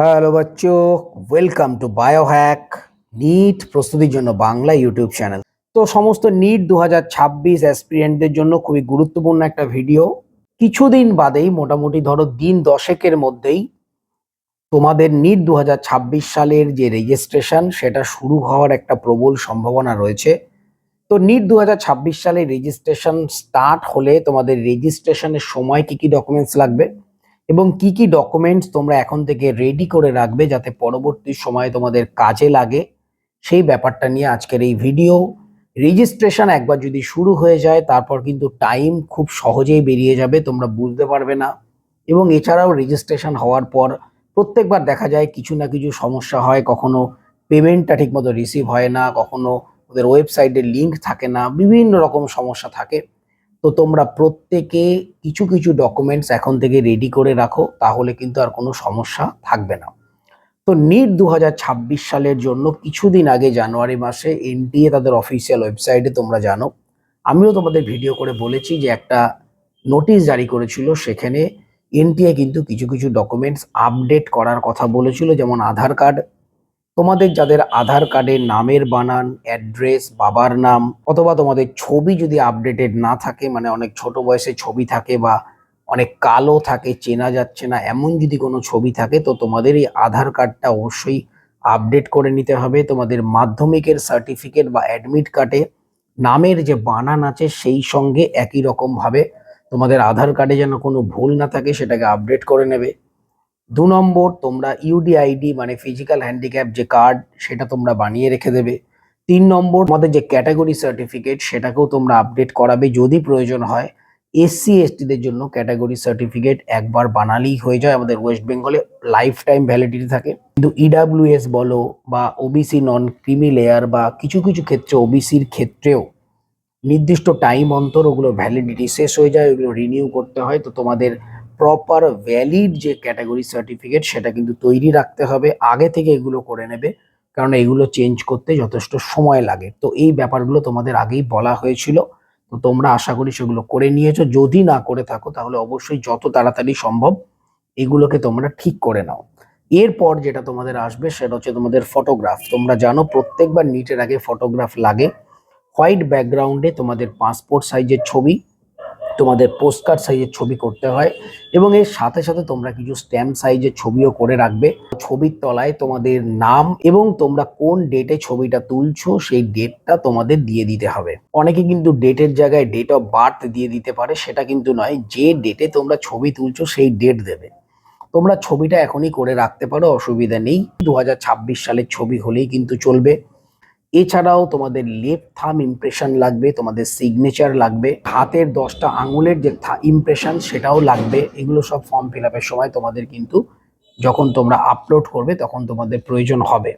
Hello বাচ্চো, welcome to biohack NEET প্রস্তুতির জন্য বাংলা ইউটিউব চ্যানেল। তো সমস্ত নিট 2026 অ্যাসপিরিয়েন্টদের জন্য খুবই গুরুত্বপূর্ণ একটা ভিডিও। কিছুদিন বাদেই মোটামুটি ধরো দিন দশেকের মধ্যেই তোমাদের নিট 2026 সালের যে রেজিস্ট্রেশন সেটা শুরু হওয়ার একটা প্রবল সম্ভাবনা রয়েছে। তো নিট 2026 সালে রেজিস্ট্রেশন স্টার্ট হলে তোমাদের রেজিস্ট্রেশনের সময় কি কি ডকুমেন্টস লাগবে এবং কি কি ডকুমেন্টস তোমরা এখন থেকে রেডি করে রাখবে যাতে পরবর্তী সময়ে তোমাদের কাজে লাগে, সেই ব্যাপারটা নিয়ে আজকের এই ভিডিও। রেজিস্ট্রেশন একবার যদি শুরু হয়ে যায় তারপর কিন্তু টাইম খুব সহজেই বেরিয়ে যাবে, তোমরা বুঝতে পারবে না। এবং এছাড়াও রেজিস্ট্রেশন হওয়ার পর প্রত্যেকবার দেখা যায় কিছু না কিছু সমস্যা হয়, কখনো পেমেন্টটা ঠিকমতো রিসিভ হয় না, কখনো ওদের ওয়েবসাইটের লিঙ্ক থাকে না, বিভিন্ন রকম সমস্যা থাকে। তো তোমরা প্রত্যেকে কিছু কিছু ডকুমেন্টস এখন থেকে রেডি করে রাখো, তাহলে কিন্তু আর কোনো সমস্যা থাকবে না। তো নিট 2026 সালের জন্য কিছুদিন আগে জানুয়ারি মাসে এনটিএ তাদের অফিসিয়াল ওয়েবসাইটে তোমরা জানো, আমিও তোমাদের ভিডিও করে বলেছি যে একটা নোটিশ জারি করেছিল, সেখানে এনটিএ কিন্তু কিছু কিছু ডকুমেন্টস আপডেট করার কথা বলেছিল, যেমন আধার কার্ড। তোমাদের যাদের আধার কার্ডের নামের বানান, অ্যাড্রেস, বাবার নাম অথবা তোমাদের ছবি যদি আপডেটেড না থাকে, মানে অনেক ছোট বয়সে ছবি থাকে বা অনেক কালো থাকে, চেনা যাচ্ছে না, এমন যদি কোনো ছবি থাকে, তো তোমাদের এই আধার কার্ডটা অবশ্যই আপডেট করে নিতে হবে। তোমাদের মাধ্যমিকের সার্টিফিকেট বা অ্যাডমিট কার্ডে নামের যে বানান আছে সেই সঙ্গে একই রকম ভাবে তোমাদের আধার কার্ডে যেন কোনো ভুল না থাকে, সেটাকে আপডেট করে নেবে। 2 নম্বর, তোমরা ইউডিআইডি মানে ফিজিক্যাল হ্যান্ডিক্যাপ যে কার্ড, সেটা তোমরা বানিয়ে রেখে দেবে। 3 নম্বর, তোমাদের যে ক্যাটাগরি সার্টিফিকেট সেটাকেও তোমরা আপডেট করাবে যদি প্রয়োজন হয়। এসসি এসটিদের জন্য ক্যাটাগরি সার্টিফিকেট একবার বানালেই হয়ে যায়, আমাদের ওয়েস্ট বেঙ্গলে লাইফ টাইম ভ্যালিডিটি থাকে। কিন্তু ইডাব্লিউএস বলো বা ওবিসি নন ক্রিমি লেয়ার বা কিছু কিছু ক্ষেত্রে ওবিসির ক্ষেত্রেও নির্দিষ্ট টাইম অন্তর ওগুলো ভ্যালিডিটি শেষ হয়ে যায়, ওগুলো রিনিউ করতে হয়। তো তোমাদের প্রপার ভ্যালিড যে ক্যাটাগরি সার্টিফিকেট সেটা কিন্তু তৈরি রাখতে হবে, আগে থেকে এগুলো করে নেবে, কারণ এগুলো চেঞ্জ করতে যথেষ্ট সময় লাগে। তো এই ব্যাপারগুলো তোমাদের আগেই বলা হয়েছিল, তো তোমরা আশা করি সেগুলো করে নিয়েছো। যদি না করে থাকো তাহলে অবশ্যই যত তাড়াতাড়ি সম্ভব এগুলোকে তোমরা ঠিক করে নাও। এরপর যেটা তোমাদের আসবে সেটা হচ্ছে তোমাদের ফটোগ্রাফ। তোমরা জানো প্রত্যেকবার নিটের আগে ফটোগ্রাফ লাগে। হোয়াইট ব্যাকগ্রাউন্ডে তোমাদের পাসপোর্ট সাইজের ছবি, তোমাদের পোস্টকার্ড সাইজের ছবি করতে হয় এবং এর সাথে সাথে তোমরা কিছু স্ট্যাম্প সাইজের ছবিও করে রাখবে। ছবির তলায় তোমাদের নাম এবং তোমরা কোন ডেটে ছবিটা তুলছো সেই ডেটটা তোমাদের দিয়ে দিতে হবে। অনেকে কিন্তু ডেটের জায়গায় ডেট অফ বার্থ দিয়ে দিতে পারে, সেটা কিন্তু নয়, যে ডেটে তোমরা ছবি তুলছো সেই ডেট দেবে। তোমরা ছবিটা এখনই করে রাখতে পারো, অসুবিধা নেই। 2026 সালের ছবি হলেই কিন্তু চলবে। এছাড়াও তোমাদের লেফট থাম ইমপ্রেশন লাগবে, তোমাদের সিগনেচার লাগবে, হাতের 10টা আঙুলের যে ইমপ্রেশন সেটাও লাগবে। এগুলো সব ফর্ম ফিল আপের সময় তোমাদের কিন্তু যখন তোমরা আপলোড করবে তখন তোমাদের প্রয়োজন হবে।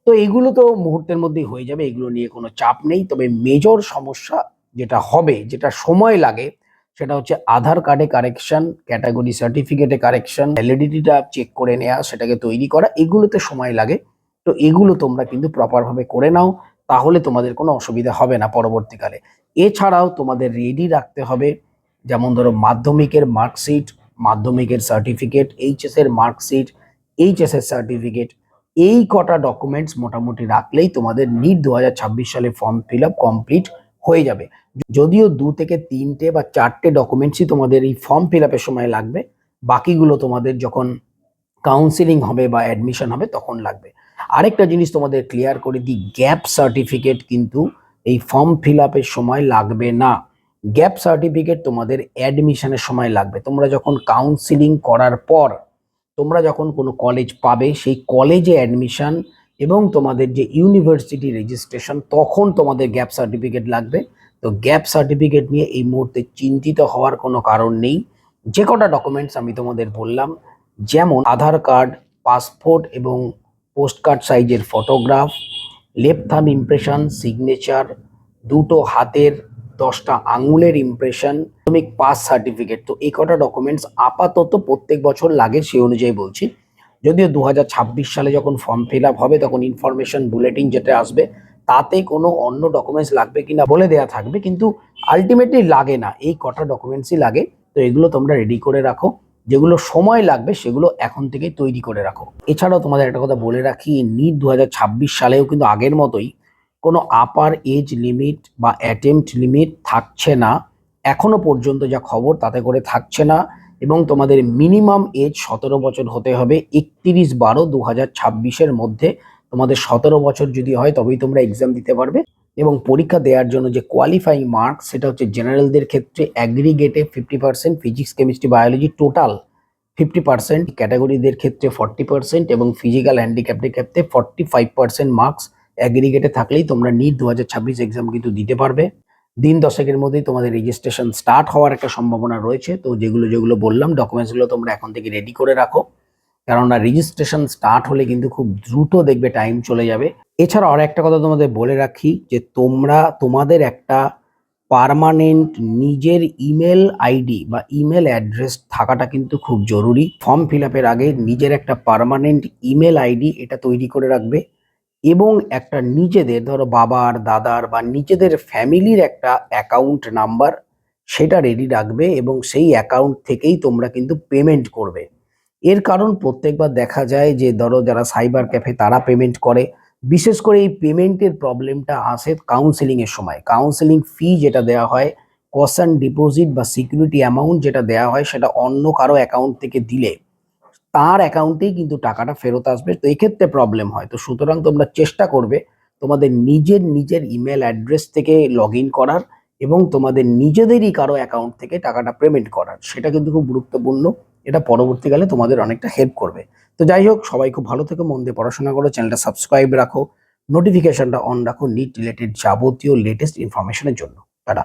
তো এগুলো তো মুহূর্তের মধ্যেই হয়ে যাবে, এগুলো নিয়ে কোনো চাপ নেই। তবে মেজর সমস্যা যেটা হবে, যেটা সময় লাগে, সেটা হচ্ছে আধার কার্ডে কারেকশন, ক্যাটাগরি সার্টিফিকেটে কারেকশন, ভ্যালিডিটিটা চেক করে নেওয়া, সেটাকে তৈরি করা, এগুলোতে সময় লাগে। তো এগুলো তোমরা কিন্তু প্রপার ভাবে করে নাও, তাহলে তোমাদের কোনো অসুবিধা হবে না পরবর্তীকালে। এছাড়াও তোমাদের রেডি রাখতে হবে, যেমন ধরো মাধ্যমিকের মার্কশিট, মাধ্যমিকের সার্টিফিকেট, এইচএস এর মার্কশিট, এইচএস এর সার্টিফিকেট, এই কটা ডকুমেন্টস মোটামুটি রাখলেই তোমাদের নিট 2026 সালে ফর্ম ফিল আপ কমপ্লিট হয়ে যাবে। যদিও 2 থেকে 3টে বা 4টে ডকুমেন্টসই তোমাদের এই ফর্ম ফিল আপের সময় লাগবে, বাকিগুলো তোমাদের যখন কাউন্সিলিং হবে বা অ্যাডমিশন হবে তখন লাগবে। আরেকটা জিনিস তোমাদের ক্লিয়ার করে দিই, গ্যাপ সার্টিফিকেট কিন্তু এই ফর্ম ফিল আপের সময় লাগবে না। গ্যাপ সার্টিফিকেট তোমাদের অ্যাডমিশনের সময় লাগবে। তোমরা যখন কাউন্সিলিং করার পর তোমরা যখন কোনো কলেজ পাবে, সেই কলেজে অ্যাডমিশন এবং তোমাদের যে ইউনিভার্সিটি রেজিস্ট্রেশন, তখন তোমাদের গ্যাপ সার্টিফিকেট লাগবে। তো গ্যাপ সার্টিফিকেট নিয়ে এই মুহূর্তে চিন্তিত হওয়ার কোনো কারণ নেই। যে কটা ডকুমেন্টস আমি তোমাদের বললাম, যেমন আধার কার্ড, পাসপোর্ট এবং পোস্টকার্ড সাইজের ফটোগ্রাফ, লেফট থাম ইমপ্রেশন, সিগনেচার, দুটো হাতের 10টা আঙুলের ইমপ্রেশন, মাধ্যমিক পাস সার্টিফিকেট, তো এই কটা ডকুমেন্টস আপাতত প্রত্যেক বছর লাগে সেই অনুযায়ী বলছি। যদিও 2026 সালে যখন ফর্ম ফিল আপ হবে তখন ইনফরমেশন বুলেটিন যেটা আসবে তাতে কোনো অন্য ডকুমেন্টস লাগবে কিনা বলে দেয়া থাকবে, কিন্তু আলটিমেটলি লাগে না, এই কটা ডকুমেন্টসই লাগে। তো এগুলো তোমরা রেডি করে রাখো। যেগুলো সময় লাগবে সেগুলো এখন থেকেই তৈরি করে রাখো। এছাড়াও তোমাদের একটা কথা বলে রাখি, নিট 2026 সালেও কিন্তু আগের মতোই কোনো আপার এজ লিমিট বা অ্যাটেম্পট লিমিট থাকছে না। এখনো পর্যন্ত যা খবর তাতে করে থাকছে না, এবং তোমাদের মিনিমাম এজ 17 বছর হতে হবে। 31/12/2026 মধ্যে তোমাদের 17 বছর যদি হয় তবেই তোমরা এক্সাম দিতে পারবে। এবং পরীক্ষা দেওয়ার জন্য যে কোয়ালিফাইং মার্কস, সেটা হচ্ছে জেনারেলদের ক্ষেত্রে অ্যাগ্রিগেটে 50%, ফিজিক্স কেমিস্ট্রি বায়োলজি টোটাল 50%, ক্যাটাগরিদের ক্ষেত্রে 40% এবং ফিজিক্যাল হ্যান্ডিক্যাপের ক্ষেত্রে 45% মার্কস অ্যাগ্রিগেটে থাকলেই তোমরা নিট 2026 এক্সাম কিন্তু দিতে পারবে। দিন দশেকের মধ্যেই তোমাদের রেজিস্ট্রেশন স্টার্ট হওয়ার একটা সম্ভাবনা রয়েছে। তো যেগুলো যেগুলো বললাম ডকুমেন্টসগুলো তোমরা এখন থেকে রেডি করে রাখো, কেননা রেজিস্ট্রেশন স্টার্ট হলে কিন্তু খুব দ্রুত দেখবে টাইম চলে যাবে। এছাড়া আর একটা কথা তোমাদের বলে রাখি যে তোমরা তোমাদের একটা পার্মানেন্ট নিজের ইমেল আইডি বা ইমেল অ্যাড্রেস থাকাটা কিন্তু খুব জরুরি। ফর্ম ফিল আপের আগে নিজের একটা পার্মানেন্ট ইমেল আইডি এটা তৈরি করে রাখবে, এবং একটা নিজেদের ধরো বাবার দাদার বা নিজেদের ফ্যামিলির একটা অ্যাকাউন্ট নাম্বার সেটা রেডি রাখবে, এবং সেই অ্যাকাউন্ট থেকেই তোমরা কিন্তু পেমেন্ট করবে। এর কারণ প্রত্যেকবার দেখা যায় যে ধরো যারা সাইবার ক্যাফে তারা পেমেন্ট করে, বিশেষ করে এই পেমেন্টের প্রবলেমটা আসে কাউন্সেলিং এর সময়। কাউন্সেলিং ফি যেটা দেওয়া হয়, কশন ডিপোজিট বা সিকিউরিটি অ্যামাউন্ট যেটা দেওয়া হয়, সেটা অন্য কারো অ্যাকাউন্ট থেকে দিলে তার অ্যাকাউন্টেই কিন্তু টাকাটা ফেরত আসবে। তো এক্ষেত্রে প্রবলেম হয়। তো সুতরাং তোমরা চেষ্টা করবে তোমাদের নিজের ইমেল অ্যাড্রেস থেকে লগ ইন করার, এবং তোমাদের নিজেদেরই কারো অ্যাকাউন্ট থেকে টাকাটা পেমেন্ট করার। সেটা কিন্তু খুব গুরুত্বপূর্ণ, এটা পরবর্তীকালে তোমাদের অনেকটা হেল্প করবে। তো যাই হোক, সবাই খুব ভালো থেকো, মন দিয়ে পড়াশোনা করো, চ্যানেলটা সাবস্ক্রাইব রাখো, নোটিফিকেশনটা অন রাখো নিট রিলেটেড যাবতীয় লেটেস্ট ইনফরমেশনের জন্য। টাটা।